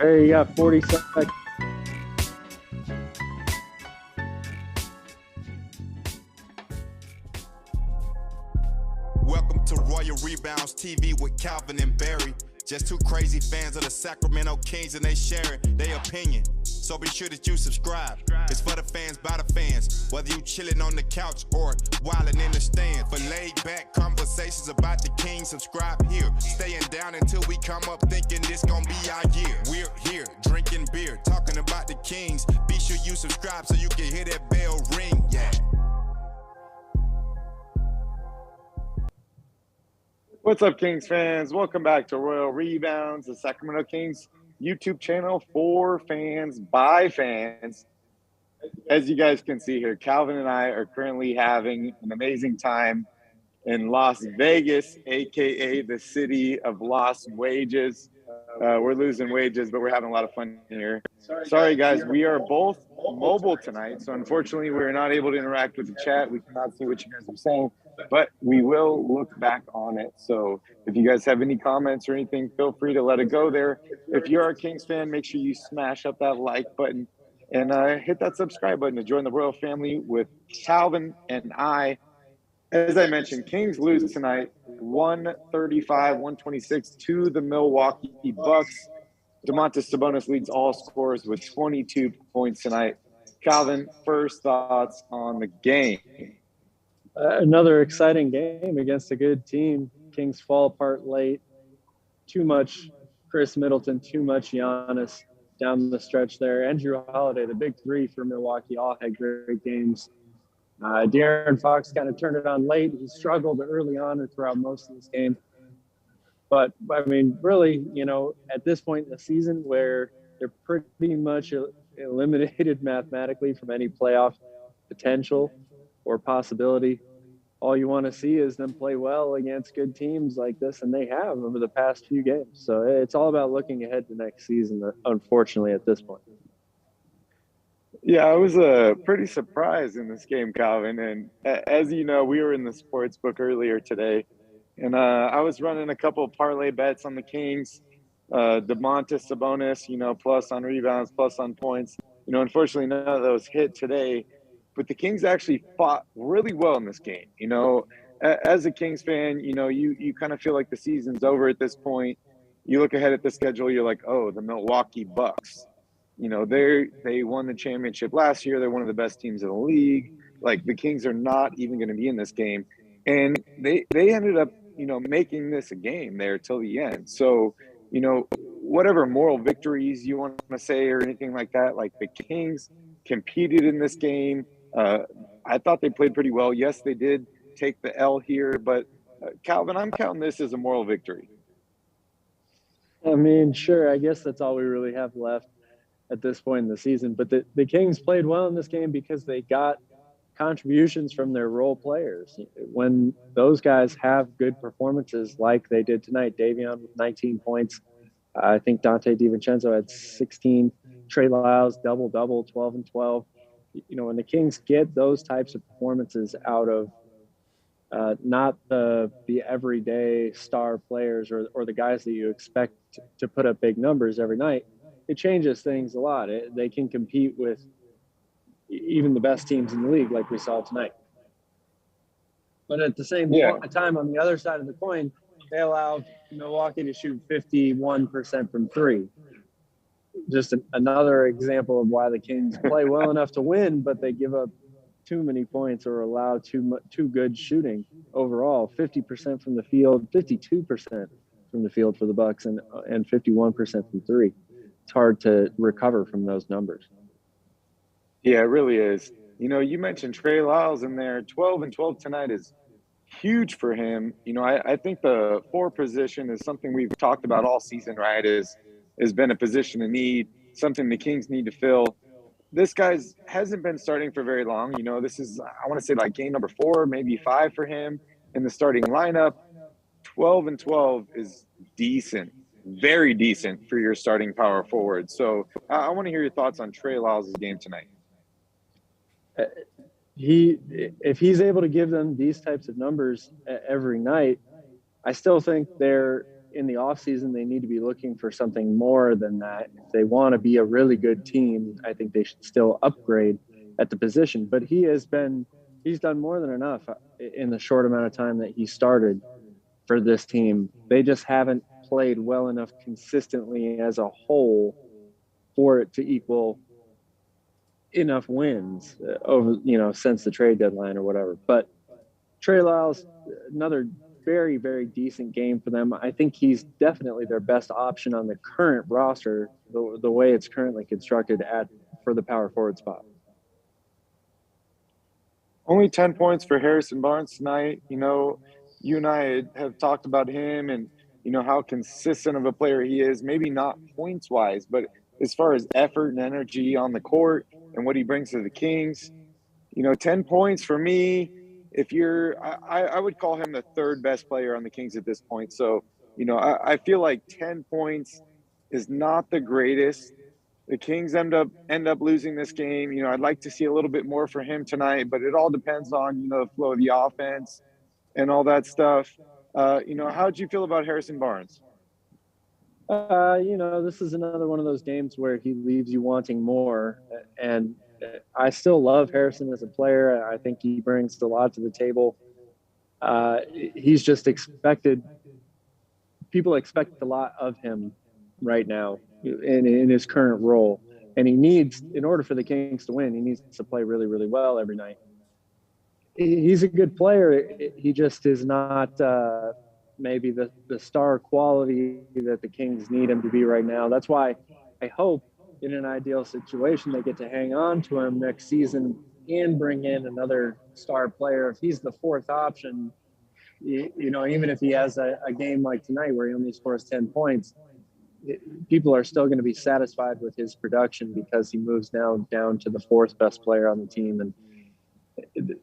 Hey, you got 40 seconds. Welcome to Royal Rebounds TV with Calvin and Barry. Just two crazy fans of the Sacramento Kings, and they sharing their opinion. So be sure that you subscribe. It's for the fans, by the fans. Whether you chilling on the couch or wilding in the stand. For laid back conversations about the Kings, subscribe here. Staying down until we come up thinking this gonna be our year. We're here drinking beer, talking about the Kings. Be sure you subscribe so you can hear that bell ring. Yeah. What's up, Kings fans? Welcome back to Royal Rebounds, the Sacramento Kings YouTube channel for fans, by fans. As you guys can see here, Calvin and I are currently having an amazing time in Las Vegas, aka the city of lost wages. We're losing wages, but we're having a lot of fun here. Sorry, guys, we are both mobile tonight, so unfortunately we're not able to interact with the chat. We cannot see what you guys are saying, but we will look back on it. So if you guys have any comments or anything, feel free to let it go there. If you're a Kings fan, make sure you smash up that like button and hit that subscribe button to join the Royal family with Calvin and I. As I mentioned, Kings lose tonight, 135-126 to the Milwaukee Bucks. Domantas Sabonis leads all scorers with 22 points tonight. Calvin, first thoughts on the game? Another exciting game against a good team. Kings fall apart late. Too much Chris Middleton, too much Giannis down the stretch there. And Drew Holiday, the big three for Milwaukee, all had great games. De'Aaron Fox kind of turned it on late. He struggled early on and throughout most of this game. But, I mean, really, you know, at this point in the season where they're pretty much eliminated mathematically from any playoff potential or possibility, all you want to see is them play well against good teams like this, and they have over the past few games. So it's all about looking ahead to next season, unfortunately, at this point. Yeah, I was pretty surprised in this game, Calvin. And as you know, we were in the sports book earlier today, and I was running a couple of parlay bets on the Kings. Domantas Sabonis, you know, plus on rebounds, plus on points. You know, unfortunately, none of those hit today. But the Kings actually fought really well in this game. You know, as a Kings fan, you know, you kind of feel like the season's over at this point. You look ahead at the schedule, you're like, oh, the Milwaukee Bucks. You know, they won the championship last year. They're one of the best teams in the league. Like, the Kings are not even going to be in this game. And they ended up, you know, making this a game there till the end. So, you know, whatever moral victories you want to say or anything like that, like, the Kings competed in this game. I thought they played pretty well. Yes, they did take the L here, but Calvin, I'm counting this as a moral victory. I mean, sure, I guess that's all we really have left at this point in the season. But the Kings played well in this game because they got contributions from their role players. When those guys have good performances like they did tonight, Davion with 19 points. I think Dante DiVincenzo had 16. Trey Lyles, double-double, 12 and 12. You know, when the Kings get those types of performances out of not the everyday star players or the guys that you expect to put up big numbers every night, it changes things a lot. They can compete with even the best teams in the league, like we saw tonight. But at the same time, on the other side of the coin, they allowed Milwaukee to shoot 51% from three. Just another example of why the Kings play well enough to win, but they give up too many points or allow too good shooting overall. 50% from the field, 52% from the field for the Bucks, and 51% from three. It's hard to recover from those numbers. Yeah, it really is. You know, you mentioned Trey Lyles in there. 12 and 12 tonight is huge for him. You know, I think the 4 position is something we've talked about all season, right? Has been a position of need, something the Kings need to fill. This guy's hasn't been starting for very long. You know, this is, I want to say, like game number 4, maybe 5 for him in the starting lineup. 12 and 12 is decent, very decent for your starting power forward. So I want to hear your thoughts on Trey Lyles' game tonight. If he's able to give them these types of numbers every night, I still think they're in the offseason, they need to be looking for something more than that. If they want to be a really good team, I think they should still upgrade at the position. But he's done more than enough in the short amount of time that he started for this team. They just haven't played well enough consistently as a whole for it to equal enough wins over, since the trade deadline or whatever. But Trey Lyles, another very, very decent game for them. I think he's definitely their best option on the current roster, the way it's currently constructed for the power forward spot. Only 10 points for Harrison Barnes tonight. You and I have talked about him and, how consistent of a player he is, maybe not points-wise, but as far as effort and energy on the court and what he brings to the Kings, 10 points for me, I would call him the third best player on the Kings at this point. So, I feel like 10 points is not the greatest. The Kings end up losing this game. I'd like to see a little bit more for him tonight, but it all depends on, the flow of the offense and all that stuff. How'd you feel about Harrison Barnes? This is another one of those games where he leaves you wanting more. And I still love Harrison as a player. I think he brings a lot to the table. He's just people expect a lot of him right now in his current role. And in order for the Kings to win, he needs to play really, really well every night. He's a good player. He just is not maybe the star quality that the Kings need him to be right now. That's why I hope in an ideal situation they get to hang on to him next season and bring in another star player. If he's the fourth option, even if he has a game like tonight where he only scores 10 points, people are still going to be satisfied with his production because he moves now down to the fourth best player on the team. And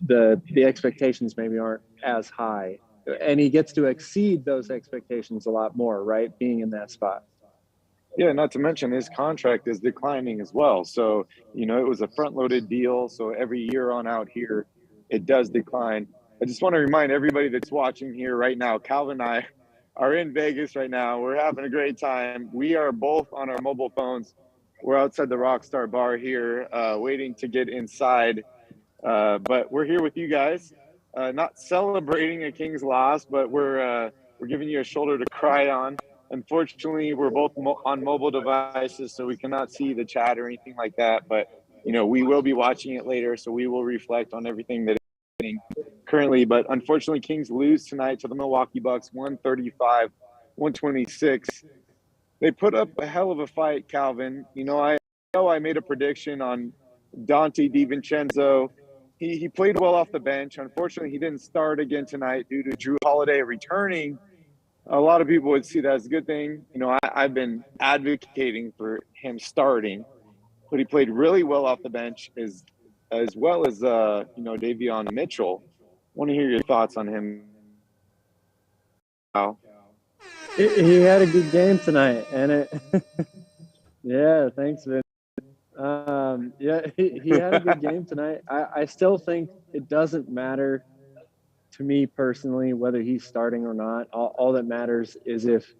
the expectations maybe aren't as high, and he gets to exceed those expectations a lot more, right? Being in that spot. Yeah, not to mention his contract is declining as well. So, it was a front-loaded deal. So every year on out here, it does decline. I just want to remind everybody that's watching here right now, Calvin and I are in Vegas right now. We're having a great time. We are both on our mobile phones. We're outside the Rockstar Bar here, waiting to get inside. But we're here with you guys, not celebrating a Kings loss, but we're giving you a shoulder to cry on. Unfortunately, we're both on mobile devices, so we cannot see the chat or anything like that. But, we will be watching it later, so we will reflect on everything that is happening currently. But unfortunately, Kings lose tonight to the Milwaukee Bucks, 135-126. They put up a hell of a fight, Calvin. I made a prediction on Dante DiVincenzo. He played well off the bench. Unfortunately, he didn't start again tonight due to Drew Holiday returning. A lot of people would see that as a good thing. I've been advocating for him starting, but he played really well off the bench as well as, Davion Mitchell. I want to hear your thoughts on him. Wow. He had a good game tonight, and yeah, thanks, Vin. He had a good game tonight. I still think it doesn't matter to me personally whether he's starting or not. All that matters is if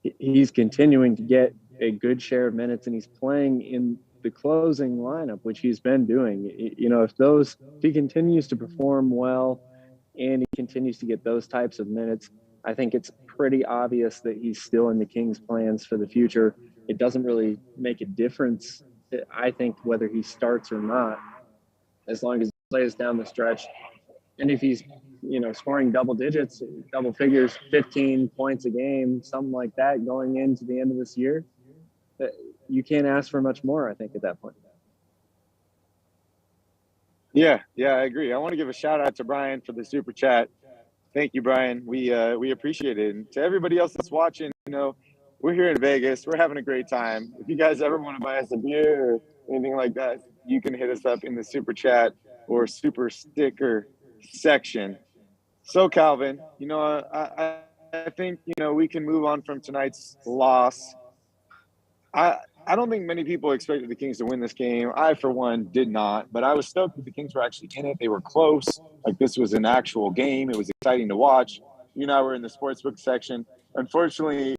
he's continuing to get a good share of minutes and he's playing in the closing lineup, which he's been doing. If he continues to perform well and he continues to get those types of minutes, I think it's pretty obvious that he's still in the Kings' plans for the future. It doesn't really make a difference, I think, whether he starts or not, as long as he plays down the stretch. And if he's, scoring double digits, double figures, 15 points a game, something like that going into the end of this year, you can't ask for much more, I think, at that point. Yeah, I agree. I want to give a shout out to Brian for the super chat. Thank you, Brian. We appreciate it. And to everybody else that's watching, we're here in Vegas. We're having a great time. If you guys ever want to buy us a beer or anything like that, you can hit us up in the super chat or super sticker section. So, Calvin, I think, we can move on from tonight's loss. I don't think many people expected the Kings to win this game. I, for one, did not. But I was stoked that the Kings were actually in it. They were close. Like, this was an actual game. It was exciting to watch. You and I were in the sportsbook section. unfortunately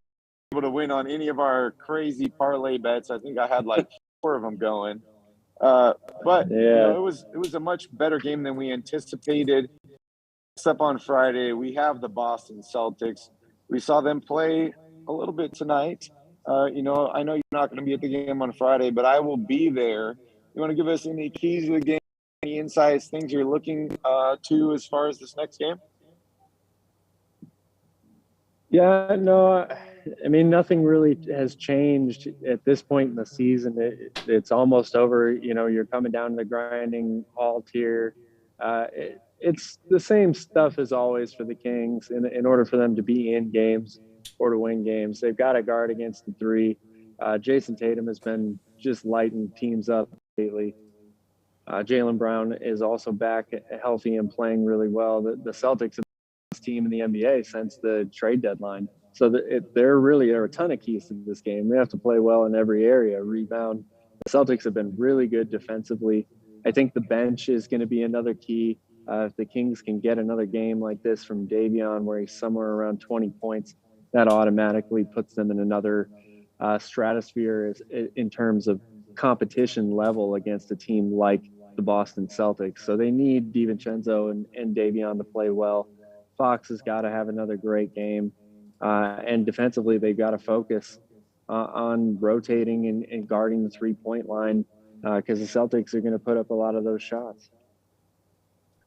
able to win on any of our crazy parlay bets. I think I had like 4 of them going. But Yeah. it was a much better game than we anticipated. Up on Friday, we have the Boston Celtics. We saw them play a little bit tonight. I know you're not going to be at the game on Friday, but I will be there. You want to give us any keys to the game, any insights, things you're looking to as far as this next game? Yeah, no, I mean, nothing really has changed at this point in the season. It's almost over. You're coming down to the grinding halt here. It's the same stuff as always for the Kings. In order for them to be in games or to win games, they've got to guard against the three. Jason Tatum has been just lighting teams up lately. Jaylen Brown is also back healthy and playing really well. The Celtics have team in the NBA since the trade deadline. So there are a ton of keys to this game. They have to play well in every area, rebound. The Celtics have been really good defensively. I think the bench is going to be another key. If the Kings can get another game like this from Davion, where he's somewhere around 20 points, that automatically puts them in another stratosphere in terms of competition level against a team like the Boston Celtics. So they need DiVincenzo and Davion to play well. Fox has got to have another great game. And defensively, they've got to focus on rotating and guarding the three-point line because the Celtics are going to put up a lot of those shots.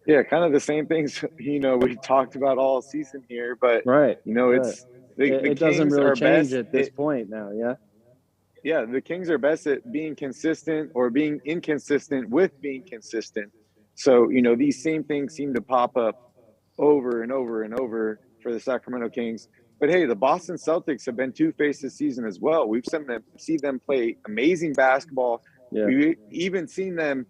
Yeah, kind of the same things, we talked about all season here, but, right. it's it doesn't really change at this point now, yeah? Yeah, the Kings are best at being consistent or being inconsistent with being consistent. So, these same things seem to pop up over and over and over for the Sacramento Kings. But hey, the Boston Celtics have been two-faced this season as well. We've seen them play amazing basketball. Yeah. We've even seen them,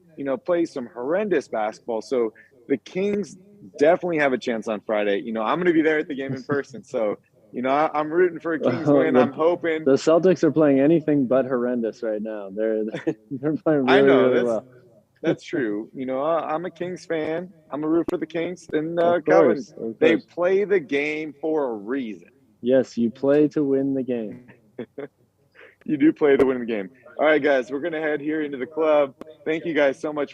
play some horrendous basketball. So the Kings definitely have a chance on Friday. I'm going to be there at the game in person. So, I'm rooting for a Kings win. I'm hoping. The Celtics are playing anything but horrendous right now. They're playing really well. That's true. I'm a Kings fan. I'm a root for the Kings. And Calvin, they play the game for a reason. Yes, you play to win the game. You do play to win the game. All right, guys, we're going to head here into the club. Thank you guys so much for